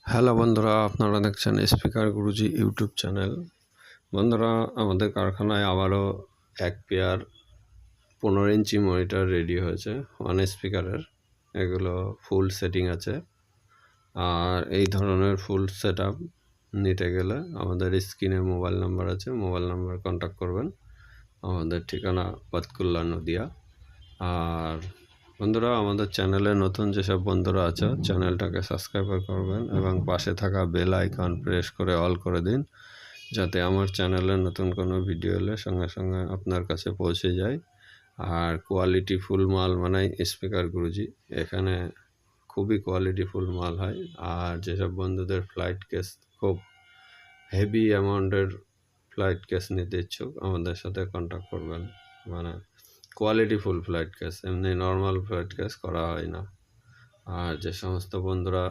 Hello বন্ধুরা, আপনারা দেখছেন স্পিকার গুরুজি ইউটিউব চ্যানেল। বন্ধুরা, আমাদের কারখানায় আবারও এক পেয়ার 15 ইঞ্চি মনিটর রেডি হয়েছে ওয়ান স্পিকারের। এগুলো ফুল সেটিং আছে। আর এই ধরনের ফুল সেট আপ নিতে গেলে আমাদের স্ক্রিনে মোবাইল নাম্বার আছে, মোবাইল নাম্বার কন্ট্যাক্ট করবেন। আমাদের ঠিকানা পাতকুল্লা নদিয়া। আর বন্ধুরা, আমাদের চ্যানেলে নতুন যেসব বন্ধুরা আছে চ্যানেলটাকে সাবস্ক্রাইব করবেন এবং পাশে থাকা বেল আইকন প্রেস করে অল করে দিন, যাতে আমার চ্যানেলে নতুন কোনো ভিডিও এলে সঙ্গে সঙ্গে আপনার কাছে পৌঁছে যায়। আর কোয়ালিটি ফুল মাল বানাই স্পিকার গুরুজি। এখানে খুবই কোয়ালিটি ফুল মাল হয়। আর যেসব বন্ধুদের ফ্লাইট কেস খুব হেভি অ্যামাউন্টের ফ্লাইট কেস নিতে ইচ্ছুক, আমাদের সাথে কন্ট্যাক্ট করবেন। মানে কোয়ালিটি ফুল ফ্লাইট কেস, এমনি নর্মাল ফ্লাইট কেস করা হয় না। আর যে সমস্ত বন্ধুরা